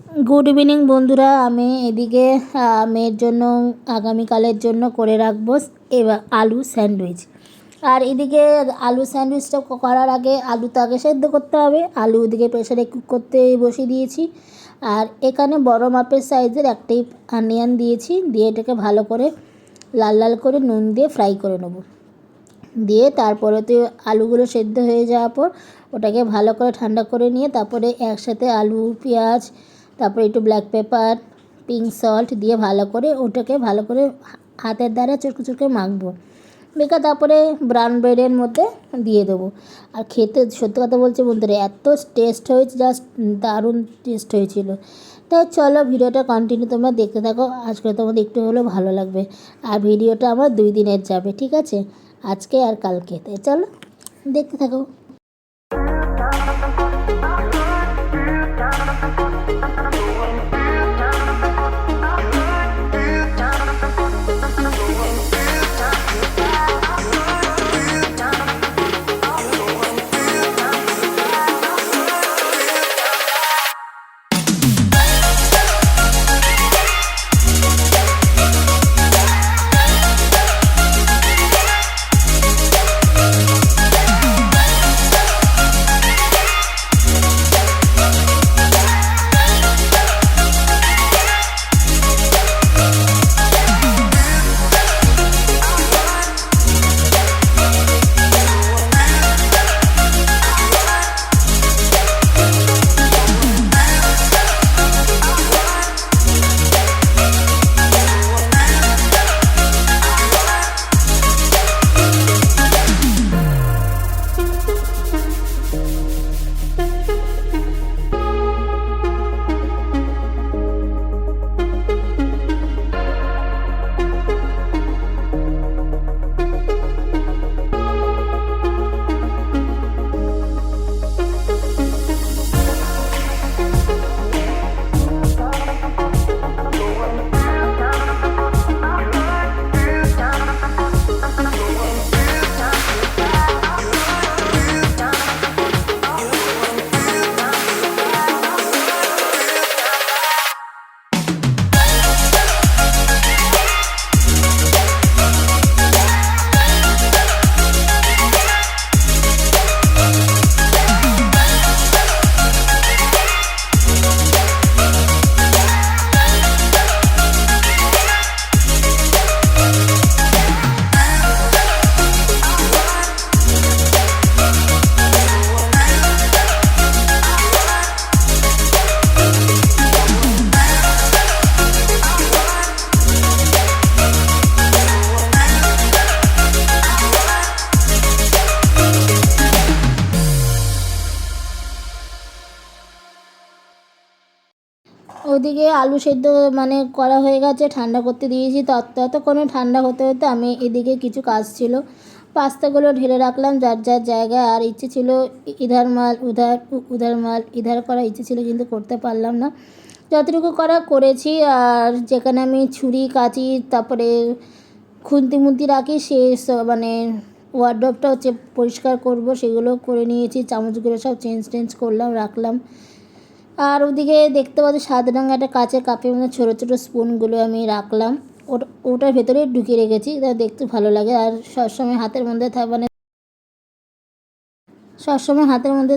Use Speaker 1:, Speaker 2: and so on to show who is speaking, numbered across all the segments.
Speaker 1: Good evening বন্ধুরা। আমি এদিকে মেয়ের জন্য আগামীকালের জন্য করে রাখবো এবার আলু স্যান্ডউইচ। আর এদিকে আলু স্যান্ডউইচটা করার আগে আলুটা আগে সেদ্ধ করতে হবে। আলু ওদিকে প্রেসারে কুক করতে বসিয়ে দিয়েছি। আর এখানে বড় মাপের সাইজের একটাই অনিয়ন দিয়েছি, দিয়ে এটাকে ভালো করে লাল লাল করে নুন দিয়ে ফ্রাই করে নেব। দিয়ে তারপরেতে আলুগুলো সেদ্ধ হয়ে যাওয়ার পর ওটাকে ভালো করে ঠান্ডা করে নিয়ে তারপরে একসাথে আলু, পেঁয়াজ, তারপরে একটু ব্ল্যাক পেপার, পিঙ্ক সল্ট দিয়ে ভালো করে ওটাকে ভালো করে হাতের দ্বারা চটকে চটকে মাখবো। মেখে তারপরে ব্রাউন ব্রেডের মধ্যে দিয়ে দেবো। আর খেতে সত্যি কথা বলছি বন্ধুরা, এত টেস্ট হয়েছে, জাস্ট দারুণ টেস্ট হয়েছিল। তাই চলো ভিডিওটা কন্টিনিউ তোমরা দেখতে থাকো, আজকে তোমাদের একটু হলেও ভালো লাগবে। আর ভিডিওটা আমার 2 দিনের যাবে, ঠিক আছে, আজকে আর কালকে। তাই চলো দেখতে থাকো। ওদিকে আলু সেদ্ধ করা হয়ে গেছে, ঠান্ডা করতে দিয়েছি। ততক্ষণে ঠান্ডা হতে হতে আমি এদিকে কিছু কাজ ছিল, পাস্তাগুলো ঢেলে রাখলাম যার যার জায়গায়। আর ইচ্ছে ছিল ইধার মাল উধার, উধার মাল ইধার করা ইচ্ছে ছিল, কিন্তু করতে পারলাম না। যতটুকু করা করেছি। আর যেখানে আমি ছুরি, কাঁচি, তারপরে খুন্তি মুন্তি রাখি, সে ওয়ার্ডরোবটা হচ্ছে পরিষ্কার করব, সেগুলো করে নিয়েছি। চামচগুলো সব চেঞ্জ করলাম, রাখলাম। আর ওদিকে দেখতে পাচ্ছি সাদা রঙের একটা কাঁচের কাপের মধ্যে ছোটো ছোটো স্পুনগুলো আমি রাখলাম, ওটার ভেতরে ঢুকিয়ে রেখেছি, তা দেখতে ভালো লাগে। আর সবসময় হাতের মধ্যে সবসময় হাতের মধ্যে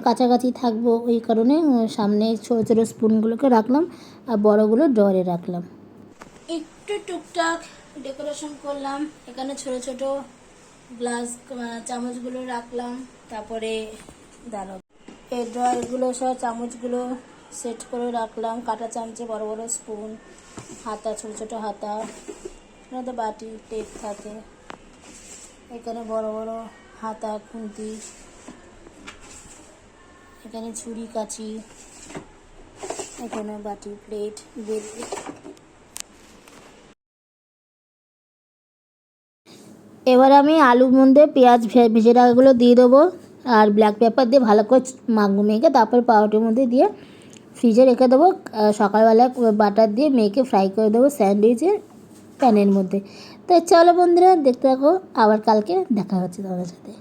Speaker 1: কাছাকাছি থাকবো, ওই কারণে সামনে ছোটো ছোটো স্পুনগুলোকে রাখলাম আর বড়গুলো ড্রয়ারে রাখলাম। একটু টুকটাক ডেকোরেশন করলাম, এখানে ছোটো ছোটো গ্লাস চামচগুলো রাখলাম। তারপরে দাঁড়াও, এই ড্রয়ারগুলো সব চামচগুলো সেট করে রাখলাম, কাঁটা চামচে, বড় বড় স্পুন, হাতা, ছোটো ছোটো হাতা, এখানে তো বাটি টেপ থাকে, এখানে বড় বড় হাতা, খুন্তি, এখানে ছুরি, কাঁচি, এখানে বাটি, প্লেট, বেল। এবার আমি আলুর মধ্যে পেঁয়াজ ভেজে রাখাগুলো দিয়ে দেবো আর ব্ল্যাক পেপার দিয়ে ভালো করে মাখবো, মেখে তারপর পাউরুটির মধ্যে দিয়ে ফ্রিজে রেখে দেবো। সকালবেলা বাটার দিয়ে মেখে ফ্রাই করে দেবো স্যান্ডউইচের প্যানের মধ্যে। তো চলো বন্ধুরা দেখতে থাকো, আবার কালকে দেখা হচ্ছে তোমাদের সাথে।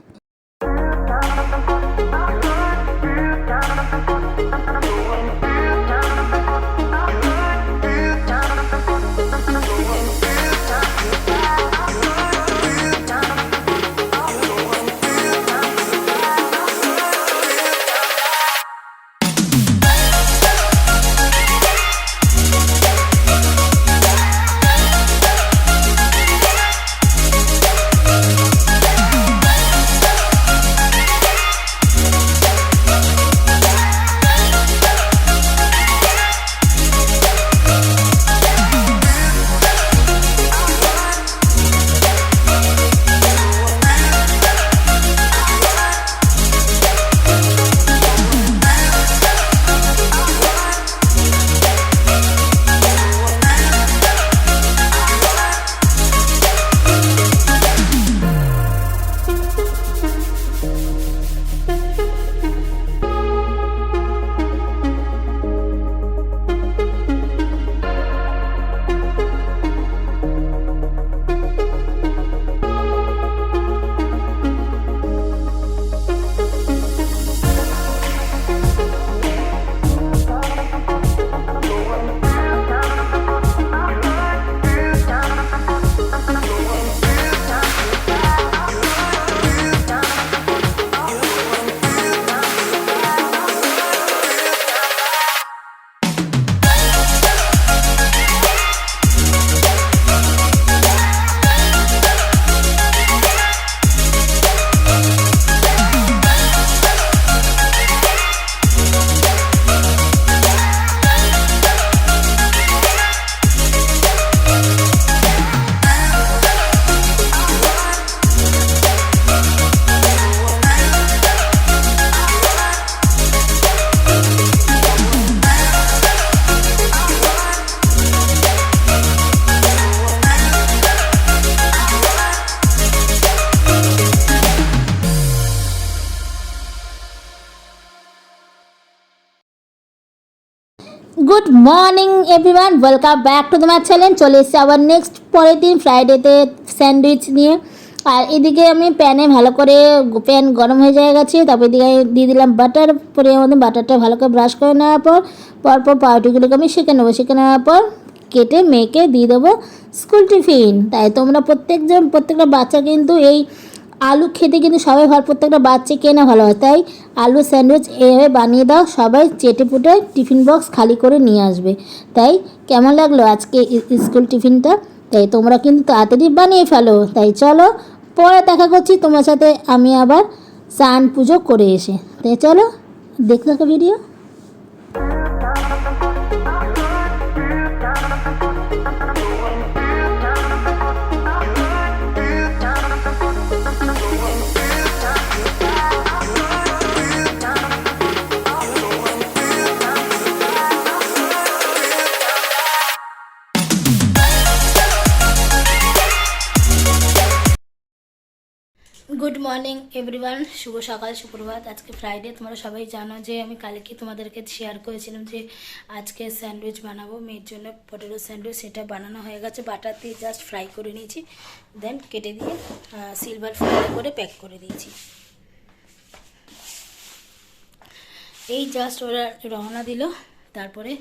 Speaker 1: Good morning everyone, welcome back to তোমার চ্যানেল। চলে এসেছে আবার নেক্সট পরের দিন ফ্রাইডেতে স্যান্ডউইচ নিয়ে। আর এদিকে আমি প্যানে ভালো করে প্যান গরম হয়ে যায় গেছে, তারপর এদিকে দিয়ে দিলাম বাটার। পরে আমাদের বাটারটা ভালো করে ব্রাশ করে নেওয়ার পরপর পাউরুটিগুলোকে আমি সেঁকে নেবো। সেঁকে নেওয়ার পর কেটে মেখে দিয়ে দেবো স্কুল টিফিন। তাই তোমরা প্রত্যেকটা বাচ্চা কিন্তু এই আলু খেতে কিন্তু সবাই প্রত্যেকটা বাচ্চা কেনা ভালো হয়। তাই আলু স্যান্ডউইচ এভাবে বানিয়ে দাও, সবাই চেটে পুটে টিফিন বক্স খালি করে নিয়ে আসবে। তাই কেমন লাগলো আজকে স্কুল টিফিনটা? তাই তোমরা কিন্তু তাড়াতাড়ি বানিয়ে ফেলো। তাই চলো পরে দেখা করছি তোমার সাথে আমি আবার স্নান পুজো করে এসে। তাই চলো দেখতে থাকো ভিডিও। গুড মর্নিং এভরিওয়ান, শুভ সকাল, সুপ্রভাত। আজকে ফ্রাইডে, তোমরা সবাই জানো যে আমি কালকে তোমাদেরকে শেয়ার করেছিলাম যে আজকে স্যান্ডউইচ বানাবো মেয়ের জন্য, পটেটো স্যান্ডউইচ। সেটা বানানো হয়ে গেছে, বাটার দিয়ে জাস্ট ফ্রাই করে নিয়েছি, দেন কেটে দিয়ে সিলভার ফয়েল করে প্যাক করে দিয়েছি। এই জাস্ট ওরা রওনা দিল, তারপরে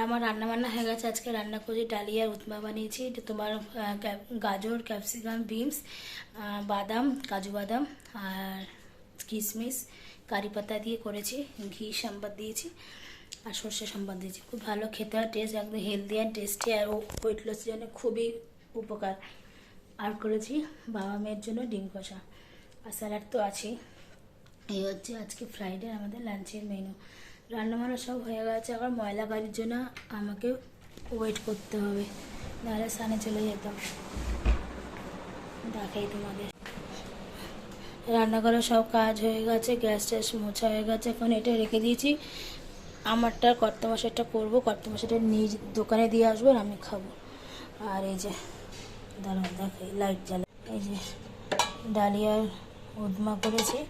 Speaker 1: আমার রান্নাবান্না হয়ে গেছে। আজকে রান্না করেছি ডালিয়া উৎমা বানিয়েছি। এটা তোমার গাজর, ক্যাপসিকাম, বিনস, বাদাম, কাজু বাদাম আর কিশমিশ কারি পাতা দিয়ে করেছি। ঘি সম্বাদ দিয়েছি আর সর্ষে সম্বাদ দিয়েছি। খুব ভালো খেতে হয়, টেস্ট একদম হেলদি অ্যান্ড টেস্টি, আর ওয়েট লসের জন্য খুবই উপকার। আর করেছি বাবা মেয়ের জন্য ডিম কষা, আর স্যালাড তো আছেই। এই হচ্ছে আজকে ফ্রাইডে আমাদের লাঞ্চের মেনু। রান্নাবান্না সব হয়ে গেছে, আবার ময়লা গাড়ির জন্য আমাকে ওয়েট করতে হবে, নাহলে সানে চলে যেতাম। দেখাই তোমাদের, রান্নাঘরে সব কাজ হয়ে গেছে, গ্যাস ট্যাস মোছা হয়ে গেছে। এখন এটা রেখে দিয়েছি, আমারটা কর্তমাশাইটা করবো, কর্তমাশাইটা নিজ দোকানে দিয়ে আসবো আর আমি খাবো। আর এই যে দাঁড়াও দেখাই, লাইট জ্বালা, এই যে ডালিয়ার উদমা করেছি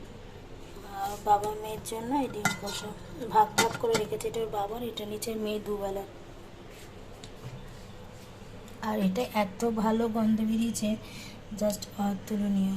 Speaker 1: বাবা মেয়ের জন্য। এই ডিম কষা ভাগ করে রেখেছে, এটা ওর বাবার, এটা নিচে মেয়ে দুবেলা। আর এটা এত ভালো গন্ধ বেরিয়েছে, জাস্ট অতুলনীয়।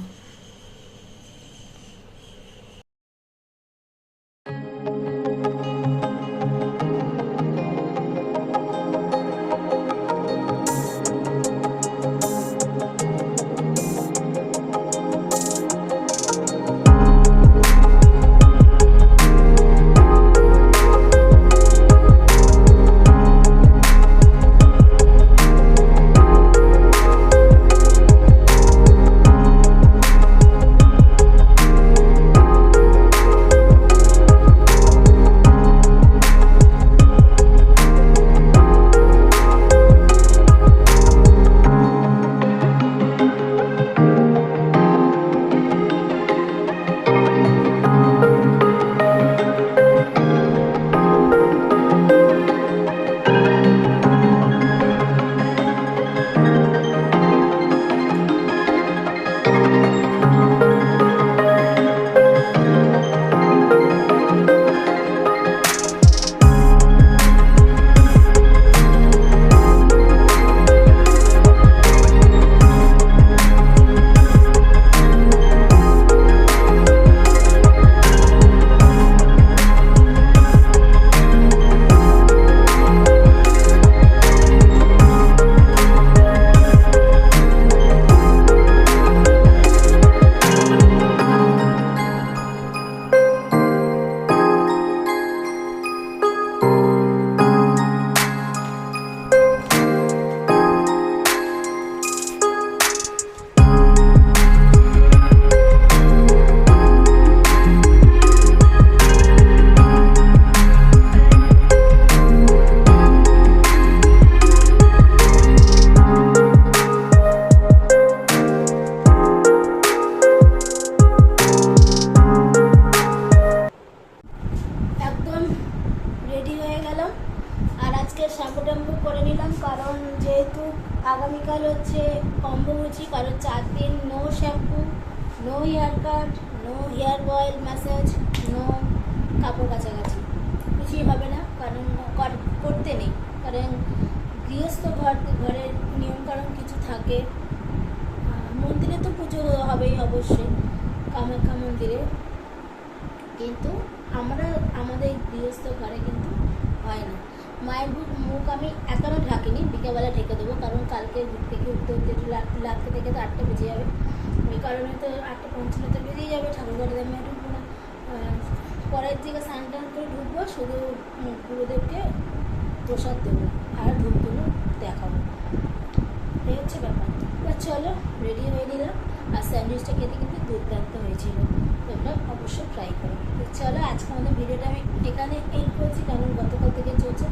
Speaker 1: শ্যাম্পু করে নিলাম, কারণ যেহেতু আগামীকাল হচ্ছে অম্বুবাচী, কারণ 4 দিন no shampoo, no hair cut, no hair oil massage, no কাপড় কাছাকাছি, কিছুই হবে না। কারণ করতে নেই, কারণ গৃহস্থ ঘরের নিয়মকানুন কিছু থাকে। মন্দিরে তো পুজো হবেই অবশ্যই, কামাখ্যা মন্দিরে, কিন্তু আমরা আমাদের গৃহস্থ ঘরে কিন্তু হয় না। মায়ের মুখ আমি এখনও ঢাকিনি, বিকেলবেলা ঢেকে দেবো, কারণ কালকে ঘুর থেকে উঠতে উঠতে একটু রাত্রে থেকে তো 8টা বেজে যাবে, ওই কারণে তো 8:55 বেরিয়ে যাবে, ঠাকুরঘরে আমি ঢুকবো না। পরের দিকে স্নান টান করে ঢুকবো, শুধু গুরুদেবকে প্রসাদ দেবো আর ধূপ ধুনো দেখাবো, এই হচ্ছে ব্যাপার। চলো রেডি হয়ে নিলাম, আর স্যান্ডউইচটা খেতে কিন্তু দুর্দান্ত হয়েছিল, তোমরা অবশ্যই ট্রাই করো। তো চলো আজকে আমাদের ভিডিওটা আমি এখানে এন্ড করছি, কারণ গতকাল থেকে চলছে।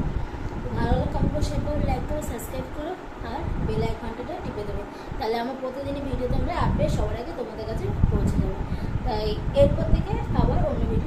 Speaker 1: ভালো হলে কমেন্ট করে শেয়ার করো, লাইক করো, সাবস্ক্রাইব করো, আর বেল আইকনটা টিপে দেবে, তাহলে আমার প্রতিদিনই ভিডিও তোমরা আপডেট সবার আগে তোমাদের কাছে পৌঁছে যাবে। তাই এরপর থেকে আবার অন্য ভিডিও